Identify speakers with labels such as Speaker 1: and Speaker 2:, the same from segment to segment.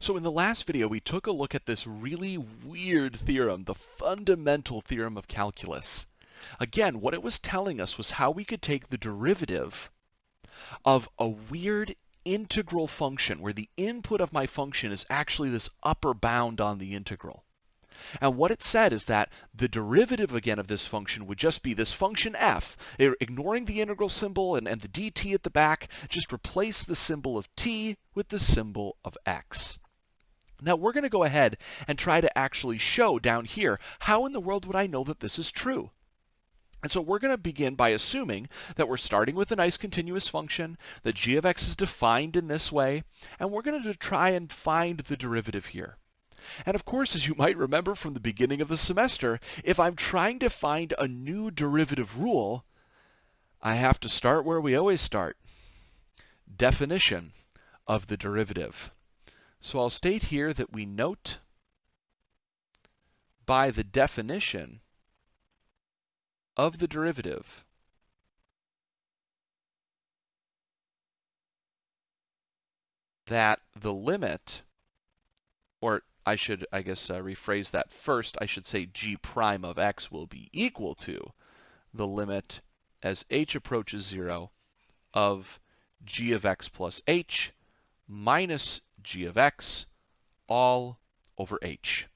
Speaker 1: So in the last video, we took a look at this really weird theorem, the fundamental theorem of calculus. Again, what it was telling us was how we could take the derivative of a weird integral function, where the input of my function is actually this upper bound on the integral. And what it said is that the derivative again of this function would just be this function f. Ignoring the integral symbol and the dt at the back, just replace the symbol of t with the symbol of x. Now we're going to go ahead and try to actually show down here, how in the world would I know that this is true? And so we're going to begin by assuming that we're starting with a nice continuous function, that g of x is defined in this way, and we're going to try and find the derivative here. And of course, as you might remember from the beginning of the semester, if I'm trying to find a new derivative rule, I have to start where we always start. Definition of the derivative. So I'll state here that we note by the definition of the derivative that the limit, or I should, rephrase that first. I should say g prime of x will be equal to the limit as h approaches 0 of g of x plus h minus g of x all over h.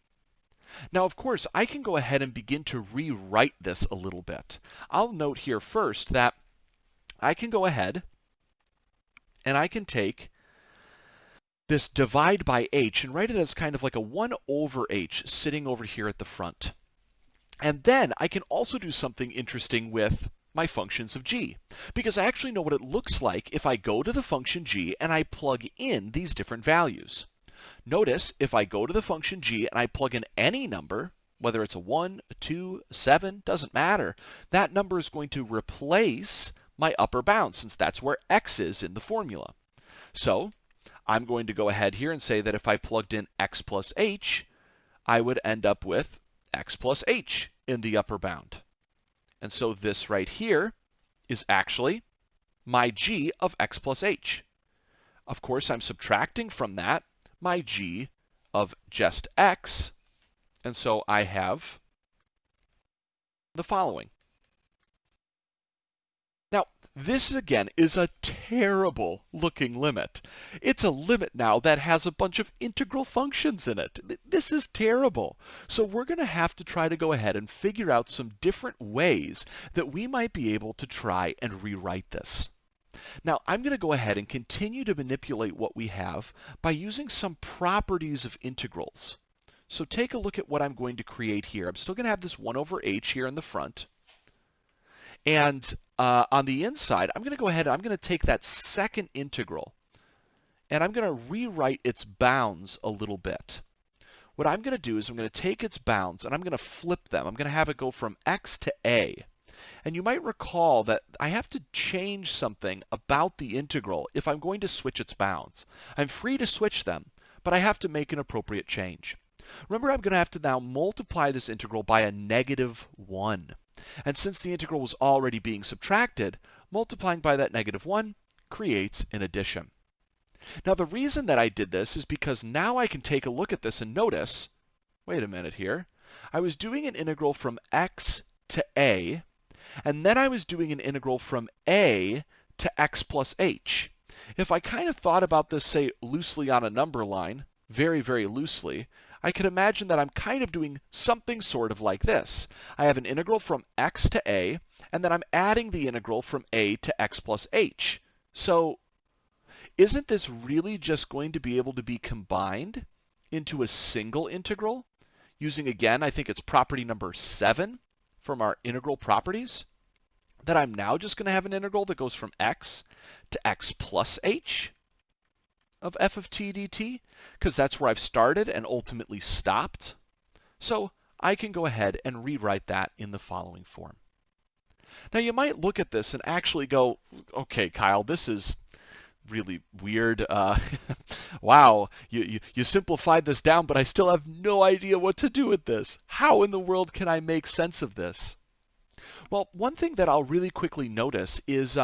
Speaker 1: Now, of course, I can go ahead and begin to rewrite this a little bit. I'll note here first that I can go ahead and I can take this divide by h and write it as kind of like a 1 over h sitting over here at the front. And then I can also do something interesting with my functions of g, because I actually know what it looks like if I go to the function g and I plug in these different values. Notice if I go to the function g and I plug in any number, whether it's a 1, a 2, a 7, doesn't matter, that number is going to replace my upper bound, since that's where x is in the formula. So I'm going to go ahead here and say that if I plugged in x plus h, I would end up with x plus h in the upper bound. And so this right here is actually my g of x plus h. Of course, I'm subtracting from that my g of just x, and so I have the following. Now, this again is a terrible looking limit. It's a limit now that has a bunch of integral functions in it. This is terrible. So we're going to have to try to go ahead and figure out some different ways that we might be able to try and rewrite this. Now, I'm going to go ahead and continue to manipulate what we have by using some properties of integrals. So take a look at what I'm going to create here. I'm still going to have this 1 over h here in the front. And on the inside, I'm going to go ahead and I'm going to take that second integral and I'm going to rewrite its bounds a little bit. What I'm going to do is I'm going to take its bounds and I'm going to flip them. I'm going to have it go from x to a. And you might recall that I have to change something about the integral if I'm going to switch its bounds. I'm free to switch them, but I have to make an appropriate change. Remember, I'm going to have to now multiply this integral by a -1. And since the integral was already being subtracted, multiplying by that -1 creates an addition. Now, the reason that I did this is because now I can take a look at this and notice, wait a minute here, I was doing an integral from x to a, and then I was doing an integral from a to x plus h. If I kind of thought about this, say, loosely on a number line, very, very loosely, I could imagine that I'm kind of doing something sort of like this. I have an integral from x to a, and then I'm adding the integral from a to x plus h. So isn't this really just going to be able to be combined into a single integral? Using, again, I think it's property number 7 from our integral properties, that I'm now just going to have an integral that goes from x to x plus h of f of t dt, because that's where I've started and ultimately stopped. So I can go ahead and rewrite that in the following form. Now you might look at this and actually go, okay, Kyle, this is really weird. Wow, you simplified this down, but I still have no idea what to do with this. How in the world can I make sense of this? Well, one thing that I'll really quickly notice is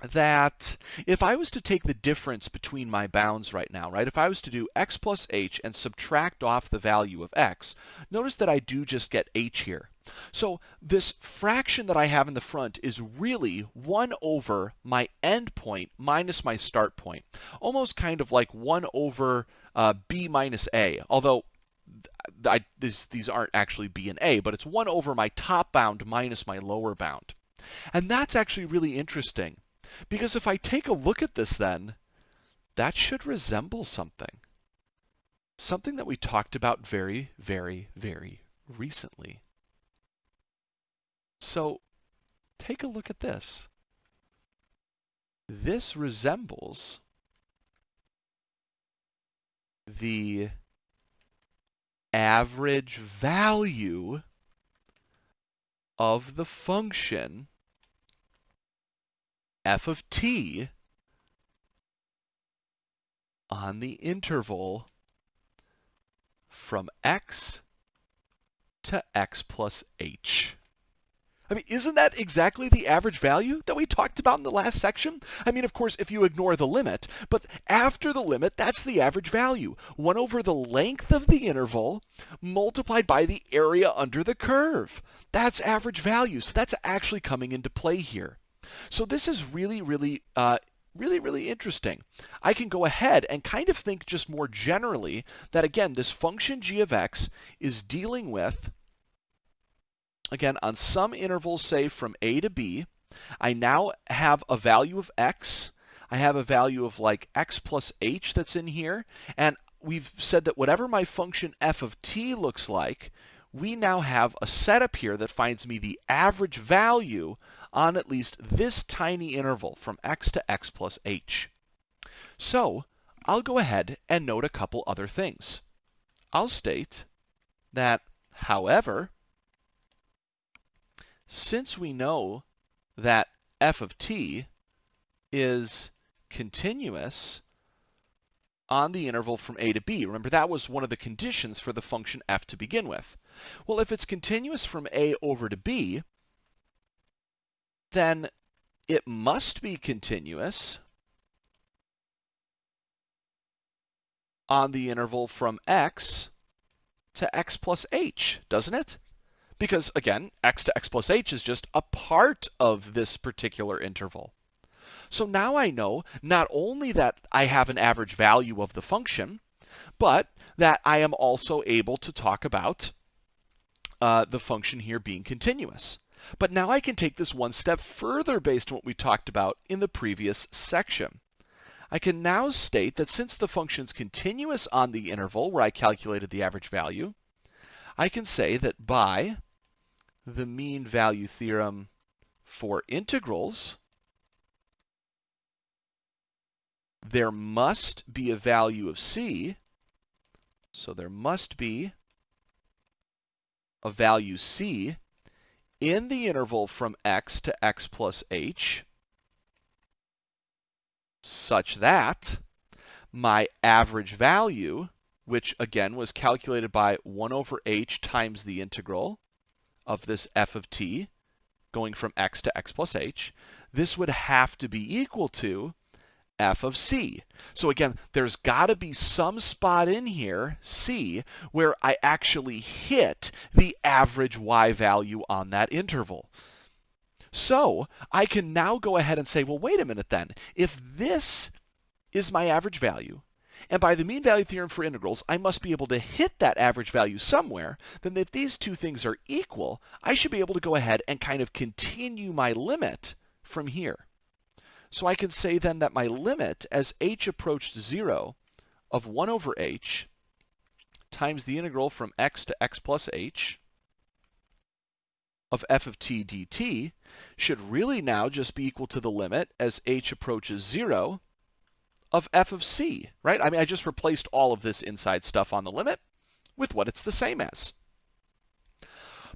Speaker 1: that if I was to take the difference between my bounds right now, right, if I was to do x plus h and subtract off the value of x, notice that I do just get h here. So this fraction that I have in the front is really 1 over my end point minus my start point. Almost kind of like 1 over b minus a, although these aren't actually b and a, but it's 1 over my top bound minus my lower bound. And that's actually really interesting. Because if I take a look at this then, that should resemble something. Something that we talked about very, very, very recently. So take a look at this. This resembles the average value of the function f of t on the interval from x to x plus h. I mean, isn't that exactly the average value that we talked about in the last section? I mean, of course, if you ignore the limit, but after the limit, that's the average value. 1 over the length of the interval multiplied by the area under the curve. That's average value. So that's actually coming into play here. So this is really, really interesting. I can go ahead and kind of think just more generally that, again, this function g of x is dealing with, again, on some intervals, say from a to b, I now have a value of x. I have a value of like x plus h that's in here. And we've said that whatever my function f of t looks like, we now have a setup here that finds me the average value on at least this tiny interval from x to x plus h. So I'll go ahead and note a couple other things. I'll state that, however, since we know that f of t is continuous on the interval from a to b, remember that was one of the conditions for the function f to begin with. Well, if it's continuous from a over to b, then it must be continuous on the interval from x to x plus h, doesn't it? Because, again, x to x plus h is just a part of this particular interval. So now I know not only that I have an average value of the function, but that I am also able to talk about the function here being continuous. But now I can take this one step further based on what we talked about in the previous section. I can now state that since the function's continuous on the interval where I calculated the average value, I can say that by the mean value theorem for integrals, there must be a value of c, so there must be a value c in the interval from x to x plus h, such that my average value, which again was calculated by 1 over h times the integral of this f of t going from x to x plus h, this would have to be equal to f of c. So again, there's got to be some spot in here, c, where I actually hit the average y value on that interval. So I can now go ahead and say, well, wait a minute then. If this is my average value, and by the mean value theorem for integrals, I must be able to hit that average value somewhere, then if these two things are equal, I should be able to go ahead and kind of continue my limit from here. So I can say then that my limit as h approached 0 of 1 over h times the integral from x to x plus h of f of t dt should really now just be equal to the limit as h approaches 0 of f of c, right? I mean, I just replaced all of this inside stuff on the limit with what it's the same as.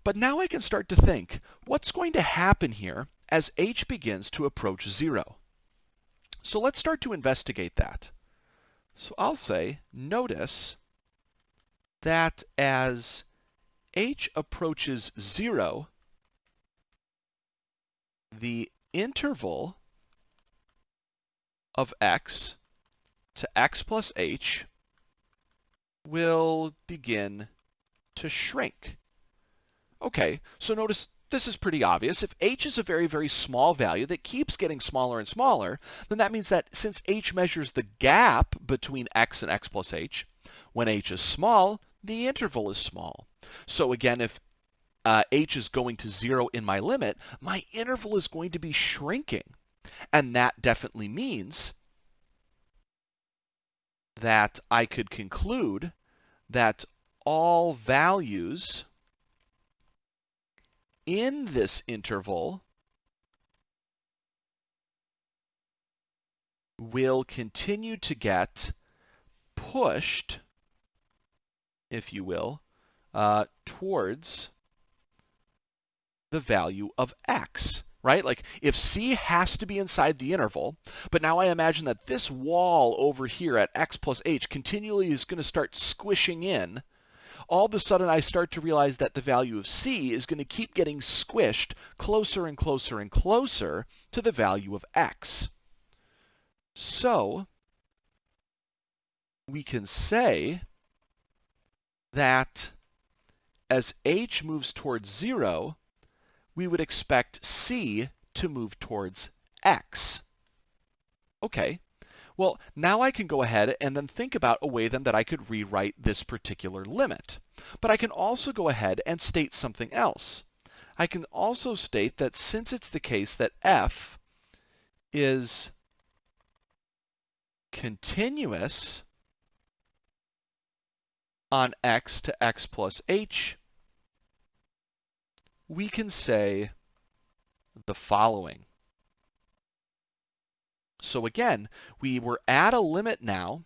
Speaker 1: But now I can start to think, what's going to happen here as h begins to approach 0? So let's start to investigate that. So I'll say, notice that as h approaches 0, the interval of x to x plus h will begin to shrink. Okay, so notice this is pretty obvious. If h is a very, very small value that keeps getting smaller and smaller, then that means that since h measures the gap between x and x plus h, when h is small, the interval is small. So again, if h is going to 0 in my limit, my interval is going to be shrinking. And that definitely means that I could conclude that all values in this interval will continue to get pushed, if you will, towards the value of x, right? Like if c has to be inside the interval, but now I imagine that this wall over here at x plus h continually is going to start squishing in, all of a sudden I start to realize that the value of c is going to keep getting squished closer and closer and closer to the value of x. So we can say that as h moves towards 0, we would expect c to move towards x. Okay. Well, now I can go ahead and then think about a way then that I could rewrite this particular limit. But I can also go ahead and state something else. I can also state that since it's the case that f is continuous on x to x plus h, we can say the following. So again, we were at a limit now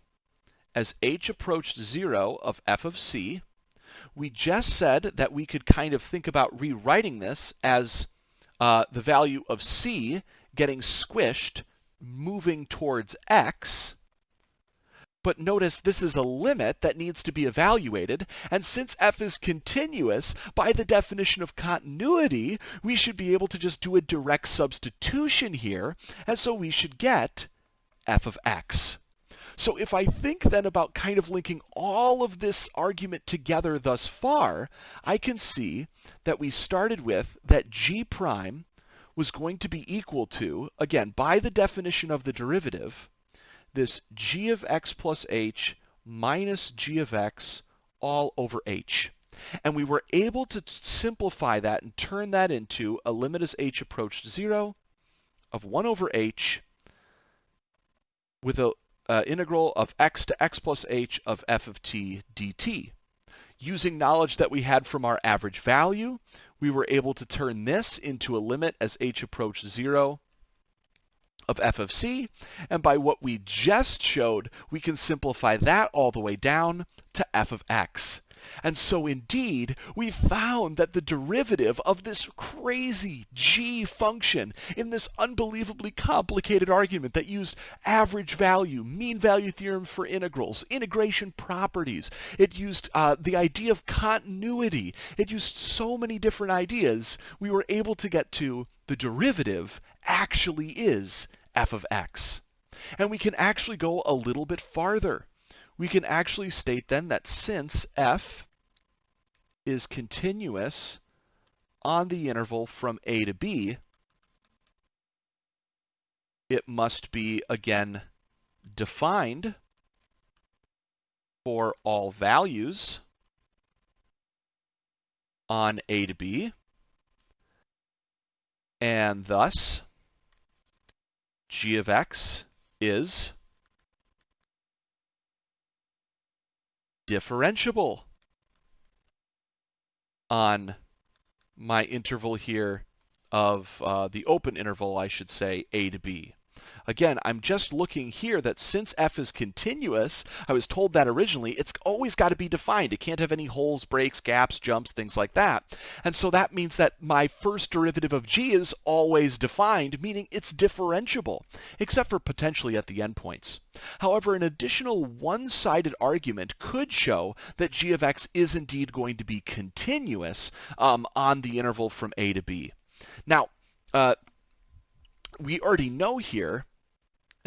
Speaker 1: as h approached 0 of f of c. We just said that we could kind of think about rewriting this as the value of c getting squished, moving towards x. But notice this is a limit that needs to be evaluated, and since f is continuous, by the definition of continuity, we should be able to just do a direct substitution here, and so we should get f of x. So if I think then about kind of linking all of this argument together thus far, I can see that we started with that g prime was going to be equal to, again, by the definition of the derivative, this g of x plus h minus g of x all over h. And we were able to simplify that and turn that into a limit as h approached 0 of 1 over h with an integral of x to x plus h of f of t dt. Using knowledge that we had from our average value, we were able to turn this into a limit as h approached 0 of f of c, and by what we just showed, we can simplify that all the way down to f of x. And so indeed, we found that the derivative of this crazy g function in this unbelievably complicated argument that used average value, mean value theorem for integrals, integration properties, it used the idea of continuity, it used so many different ideas, we were able to get to the derivative actually is f of x. And we can actually go a little bit farther. We can actually state then that since f is continuous on the interval from a to b, it must be, again, defined for all values on a to b, and thus g of x is differentiable on my interval here of the open interval, I should say, a to b. Again, I'm just looking here that since f is continuous, I was told that originally, it's always got to be defined. It can't have any holes, breaks, gaps, jumps, things like that. And so that means that my first derivative of g is always defined, meaning it's differentiable, except for potentially at the endpoints. However, an additional one-sided argument could show that g of x is indeed going to be continuous on the interval from a to b. Now, we already know here,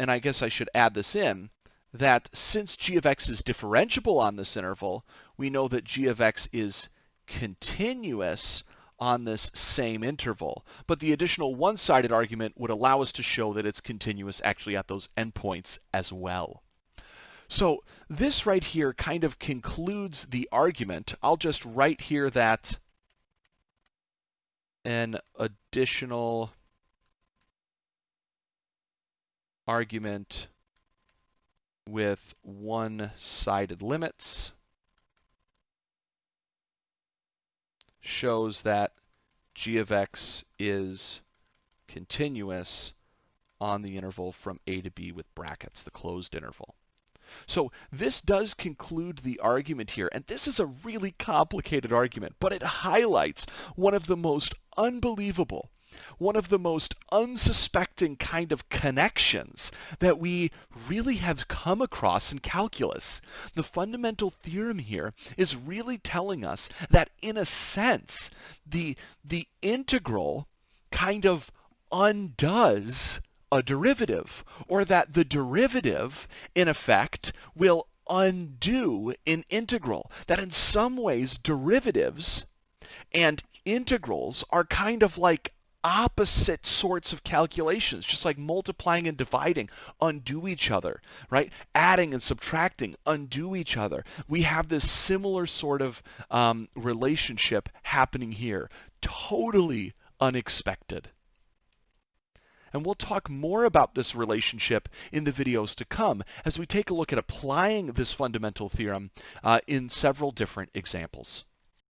Speaker 1: and I guess I should add this in, that since g of x is differentiable on this interval, we know that g of x is continuous on this same interval. But the additional one-sided argument would allow us to show that it's continuous actually at those endpoints as well. So this right here kind of concludes the argument. I'll just write here that an additional argument with one-sided limits shows that g of x is continuous on the interval from a to b with brackets, the closed interval. So this does conclude the argument here, and this is a really complicated argument, but it highlights one of the most unbelievable, one of the most unsuspecting kind of connections that we really have come across in calculus. The fundamental theorem here is really telling us that, in a sense, the integral kind of undoes a derivative, or that the derivative, in effect, will undo an integral. That in some ways, derivatives and integrals are kind of like opposite sorts of calculations, just like multiplying and dividing undo each other, right? Adding and subtracting undo each other. We have this similar sort of relationship happening here. Totally unexpected. And we'll talk more about this relationship in the videos to come as we take a look at applying this fundamental theorem in several different examples.